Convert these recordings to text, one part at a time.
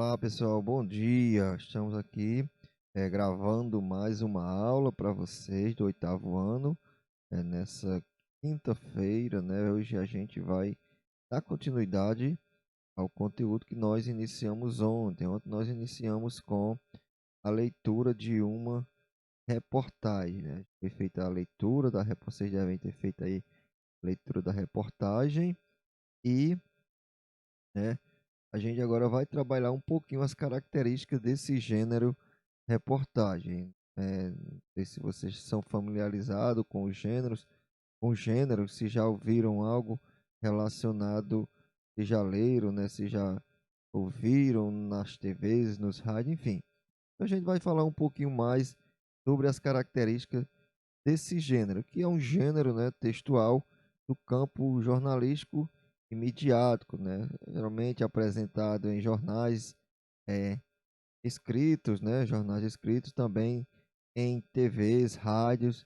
Olá pessoal, bom dia. Estamos aqui gravando mais uma aula para vocês do oitavo ano, nessa quinta-feira, né? Hoje a gente vai dar continuidade ao conteúdo que nós iniciamos ontem. Ontem nós iniciamos com a leitura de uma reportagem, né? Foi feita a leitura da reportagem, vocês devem ter feito aí a leitura da reportagem e, né, a gente agora vai trabalhar um pouquinho as características desse gênero reportagem. Não sei se vocês são familiarizados com os gêneros, se já ouviram algo relacionado, se já leram, né, se já ouviram nas TVs, nos rádios, enfim. Então a gente vai falar um pouquinho mais sobre as características desse gênero, que é um gênero, né, textual do campo jornalístico e midiático, né, geralmente apresentado em jornais é, escritos, né, jornais escritos também em TVs, rádios,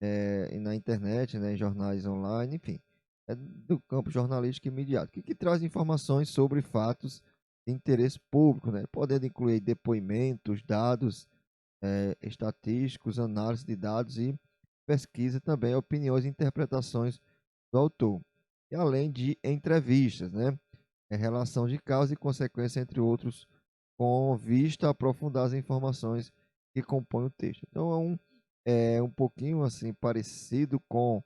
e na internet, né, em jornais online, enfim, é do campo jornalístico e midiático, que traz informações sobre fatos de interesse público, né, podendo incluir depoimentos, dados estatísticos, análise de dados e pesquisa também, opiniões e interpretações do autor. E além de entrevistas, né? Relação de causa e consequência, entre outros, com vista a aprofundar as informações que compõem o texto. Então é um pouquinho assim parecido com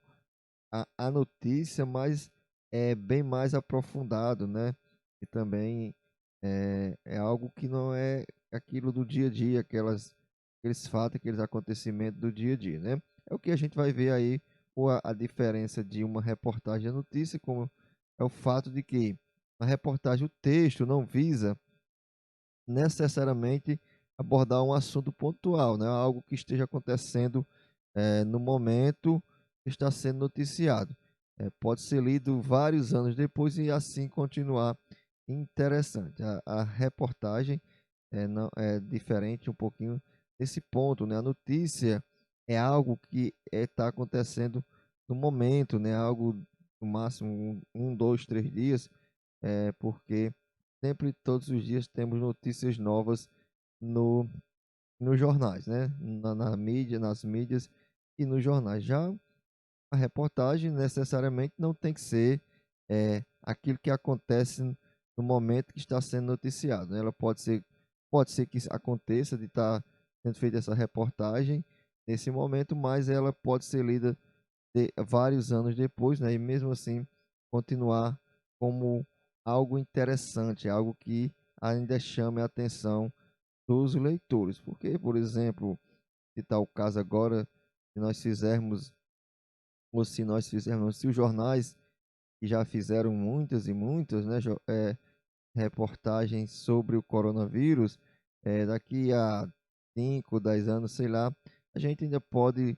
a notícia, mas é bem mais aprofundado, né? E também é algo que não é aquilo do dia a dia, aqueles fatos, aqueles acontecimentos do dia a dia, né? É o que a gente vai ver aí, a diferença de uma reportagem à notícia, como é o fato de que na reportagem o texto não visa necessariamente abordar um assunto pontual, né? Algo que esteja acontecendo no momento que está sendo noticiado. Pode ser lido vários anos depois e assim continuar interessante. A reportagem não, é diferente um pouquinho desse ponto, né? A notícia é algo que está acontecendo no momento, né? Algo no máximo um, 2, 3 dias, porque sempre, todos os dias, temos notícias novas no, nos jornais, né? Na mídia, nas mídias e nos jornais. Já a reportagem necessariamente não tem que ser aquilo que acontece no momento que está sendo noticiado, né? Ela pode ser que aconteça de estar sendo feita essa reportagem nesse momento, mas ela pode ser lida vários anos depois, né? E mesmo assim continuar como algo interessante, algo que ainda chame a atenção dos leitores. Porque, por exemplo, se tal caso agora, se nós fizermos, ou se nós fizermos, se os jornais que já fizeram muitas e muitas, né, reportagens sobre o coronavírus, daqui a 5, 10 anos, sei lá, a gente ainda pode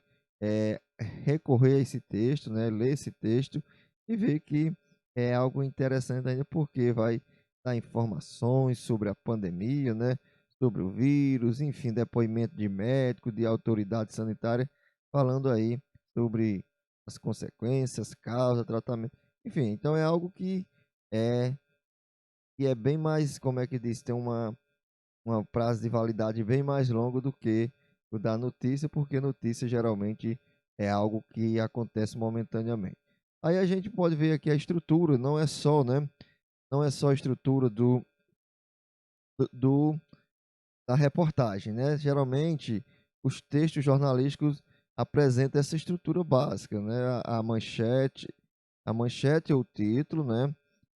recorrer a esse texto, né, ler esse texto e ver que é algo interessante ainda, porque vai dar informações sobre a pandemia, né, sobre o vírus, enfim, depoimento de médico, de autoridade sanitária, falando aí sobre as consequências, causa, tratamento, enfim, então é algo é, que é bem mais, como é que diz, tem uma prazo de validade bem mais longo do que o da notícia, porque notícia geralmente é algo que acontece momentaneamente. Aí a gente pode ver aqui a estrutura, não é só, né? Não é só a estrutura do, do- da reportagem, né? Geralmente os textos jornalísticos apresentam essa estrutura básica, né? A manchete é o título, né?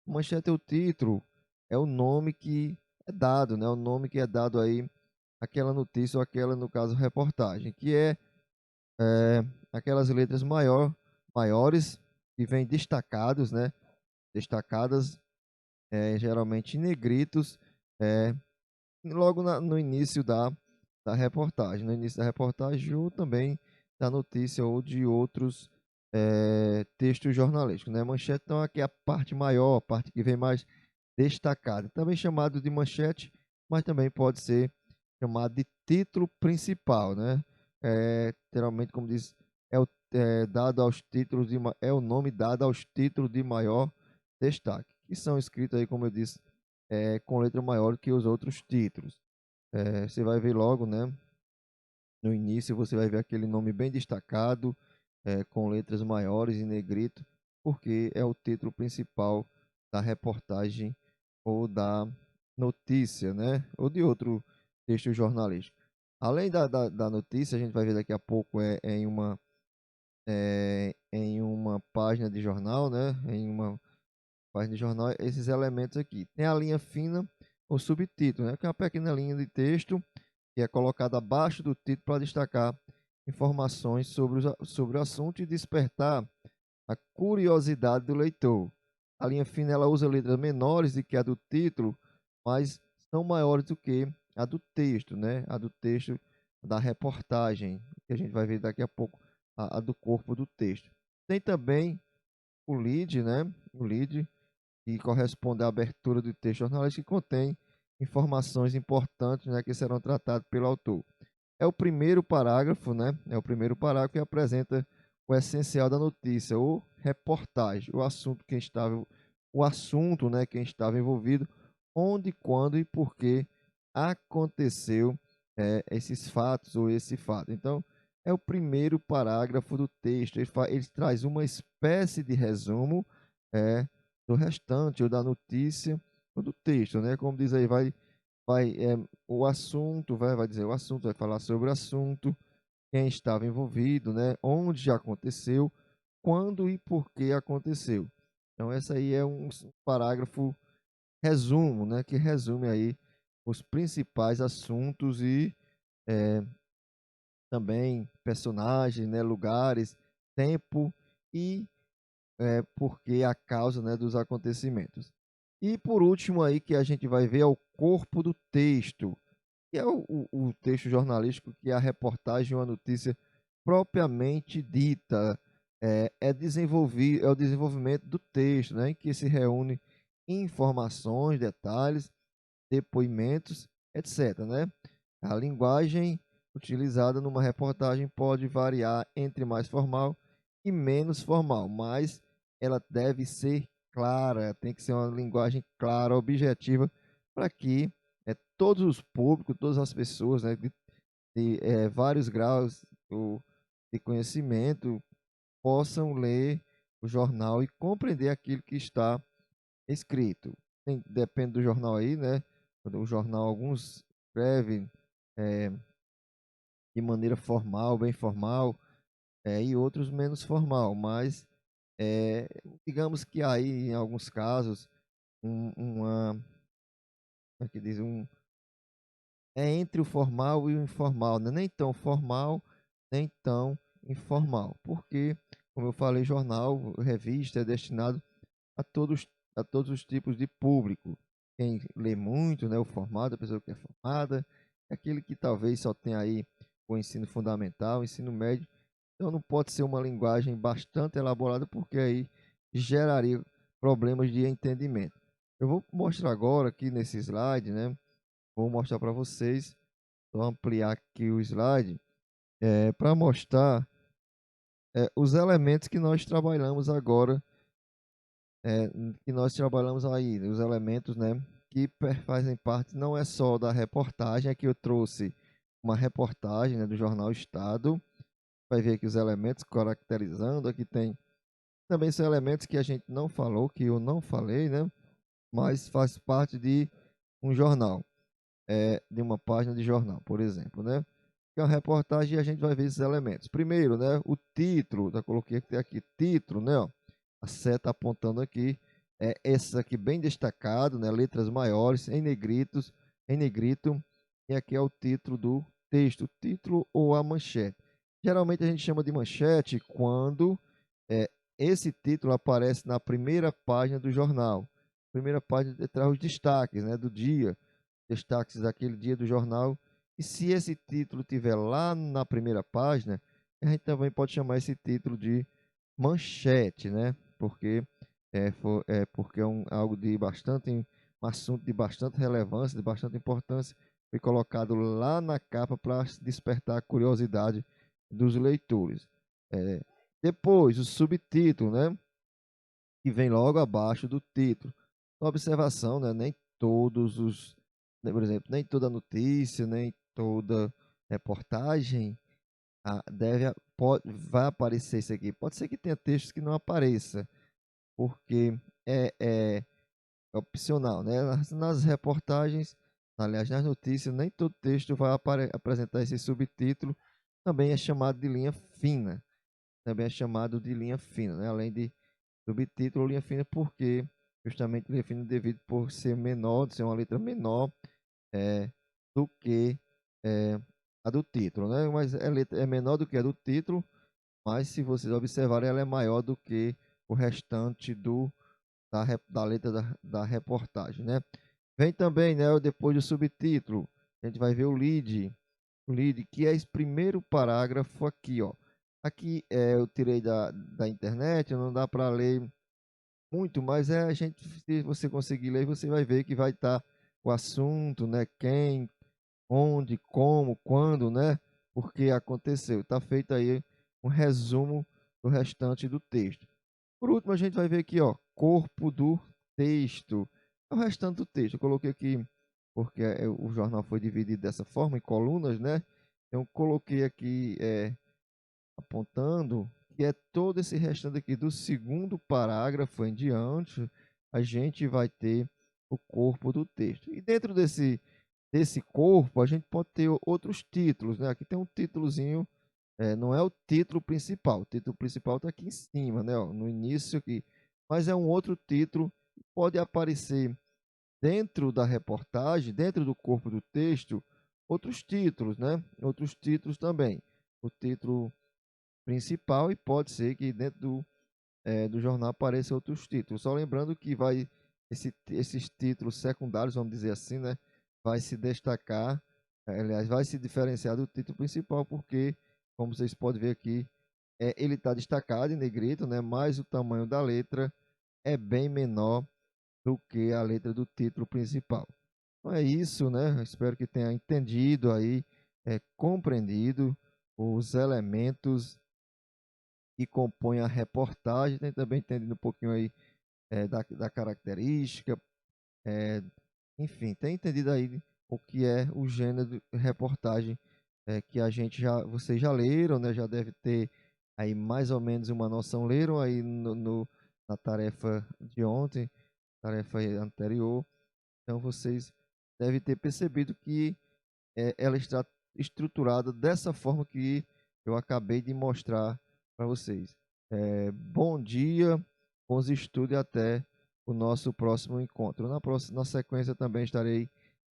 A manchete é o título, é o nome que é dado, né? O nome que é dado aí àquela notícia ou aquela, no caso, reportagem, que é aquelas letras maiores que vêm destacados, né? Destacadas, geralmente em negritos, é, logo no início da reportagem. No início da reportagem ou também da notícia ou de outros textos jornalísticos, né? Manchete, então, aqui é a parte maior, a parte que vem mais destacada. Também chamado de manchete, mas também pode ser chamado de título principal, né? Geralmente, como diz, dado aos títulos é o nome dado aos títulos de maior destaque, que são escritos aí, como eu disse, com letra maior que os outros títulos. Você vai ver logo, né? No início você vai ver aquele nome bem destacado, com letras maiores em negrito, porque é o título principal da reportagem ou da notícia, né? Ou de outro texto jornalístico. Além da notícia, a gente vai ver daqui a pouco em uma página de jornal, né? Em uma página de jornal, esses elementos aqui. Tem a linha fina, o subtítulo, né? Que é uma pequena linha de texto que é colocada abaixo do título para destacar informações sobre o assunto e despertar a curiosidade do leitor. A linha fina ela usa letras menores do que a do título, mas são maiores do que a do texto, né? A do texto da reportagem, que a gente vai ver daqui a pouco, a do corpo do texto. Tem também o lead, né? O lead, que corresponde à abertura do texto jornalístico, que contém informações importantes, né, que serão tratadas pelo autor. É o primeiro parágrafo, né? É o primeiro parágrafo que apresenta o essencial da notícia, ou reportagem, o assunto, né, quem estava envolvido, onde, quando e por que aconteceu esses fatos ou esse fato. Então, é o primeiro parágrafo do texto. Ele traz uma espécie de resumo é, do restante, ou da notícia, ou do texto, né? Como diz aí, o assunto, vai dizer o assunto, vai falar sobre o assunto, quem estava envolvido, né? Onde já aconteceu, quando e por que aconteceu. Então, essa aí é um parágrafo resumo, né? Que resume aí os principais assuntos e eh, também personagens, né? Lugares, tempo e porque a causa, né, dos acontecimentos. E por último aí que a gente vai ver é o corpo do texto, que é o texto jornalístico, que é a reportagem ou a notícia propriamente dita. É o desenvolvimento do texto, né, em que se reúne informações, detalhes, depoimentos, etc. Né? A linguagem utilizada numa reportagem pode variar entre mais formal e menos formal, mas ela deve ser clara, tem que ser uma linguagem clara, objetiva, para que todos os públicos, todas as pessoas, né, de vários graus de conhecimento possam ler o jornal e compreender aquilo que está escrito. Depende do jornal aí, né? O jornal, alguns escrevem é, de maneira formal, bem formal, e outros menos formal, mas é, digamos que aí, em alguns casos, uma, como é que diz, é entre o formal e o informal, né? Nem tão formal, nem tão informal, porque, como eu falei, jornal, revista é destinado a todos, a todos os tipos de público. Quem lê muito, né, o formado, a pessoa que é formada, é aquele que talvez só tenha aí o ensino fundamental, o ensino médio. Então não pode ser uma linguagem bastante elaborada, porque aí geraria problemas de entendimento. Eu vou mostrar agora aqui nesse slide, né? Vou mostrar para vocês. Vou ampliar aqui o slide para mostrar os elementos que nós trabalhamos agora, é, que nós trabalhamos aí, os elementos, né, que fazem parte não é só da reportagem, aqui eu trouxe uma reportagem, né, do jornal Estado, vai ver aqui os elementos caracterizando, aqui tem também são elementos que a gente não falou, que eu não falei, né, mas faz parte de um jornal, de uma página de jornal, por exemplo, né, que é uma reportagem e a gente vai ver esses elementos. Primeiro, né, o título, já coloquei aqui título, né, ó, a seta apontando aqui, esse aqui bem destacado, né, letras maiores, em negrito, e aqui é o título do texto, o título ou a manchete. Geralmente a gente chama de manchete quando é, esse título aparece na primeira página do jornal. Primeira página traz os destaques, né, do dia, destaques daquele dia do jornal. E se esse título tiver lá na primeira página, a gente também pode chamar esse título de manchete, né? Porque é algo de bastante, um assunto de bastante relevância, de bastante importância, foi colocado lá na capa para despertar a curiosidade dos leitores. É, Depois, o subtítulo, né? Que vem logo abaixo do título. Uma observação, né? todos os, né, por exemplo, nem toda notícia, nem toda reportagem vai aparecer isso aqui. Pode ser que tenha textos que não apareça, porque é opcional, né? Nas reportagens, aliás, nas notícias, nem todo texto vai apresentar esse subtítulo. Também é chamado de linha fina. Também é chamado de linha fina, né? Além de subtítulo, linha fina, porque justamente linha fina devido por ser menor, ser uma letra menor é, do que é, a do título, né? Mas é menor do que a do título, mas se vocês observarem, ela é maior do que o restante da letra da reportagem, né? Vem também, né, depois do subtítulo, a gente vai ver o lead, que é esse primeiro parágrafo aqui, ó. Aqui eu tirei da internet, não dá para ler muito, mas se você conseguir ler, você vai ver que vai estar o assunto, né, quem, onde, como, quando, né, por que aconteceu. Está feito aí um resumo do restante do texto. Por último, a gente vai ver aqui, ó, corpo do texto. É o restante do texto. Eu coloquei aqui, porque o jornal foi dividido dessa forma, em colunas, né? Então, coloquei aqui, apontando que é todo esse restante aqui do segundo parágrafo em diante, a gente vai ter o corpo do texto. E dentro desse corpo, a gente pode ter outros títulos, né? Aqui tem um títulozinho, não é o título principal. O título principal está aqui em cima, né? Ó, no início aqui. Mas é um outro título que pode aparecer dentro da reportagem, dentro do corpo do texto, outros títulos, né? Outros títulos também. O título principal e pode ser que dentro do jornal apareçam outros títulos. Só lembrando que esses títulos secundários, vamos dizer assim, né? Vai se destacar, aliás, vai se diferenciar do título principal, porque, como vocês podem ver aqui, ele está destacado em negrito, né? Mas o tamanho da letra é bem menor do que a letra do título principal. Então é isso, né? Espero que tenha entendido aí, compreendido os elementos que compõem a reportagem, tem também entendido um pouquinho aí da característica, é, enfim, tem entendido aí o que é o gênero de reportagem que vocês já leram, né? Já deve ter aí mais ou menos uma noção, leram aí na tarefa de ontem, tarefa anterior, então vocês devem ter percebido que ela está estruturada dessa forma que eu acabei de mostrar para vocês. Bom dia, bons estudos e até o nosso próximo encontro. Na sequência também estarei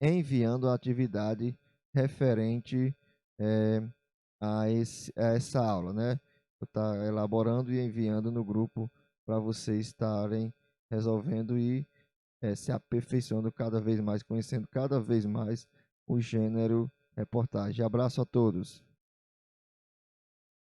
enviando a atividade referente eh, a essa aula, né? Vou estar elaborando e enviando no grupo para vocês estarem resolvendo e se aperfeiçoando cada vez mais, conhecendo cada vez mais o gênero reportagem. Abraço a todos.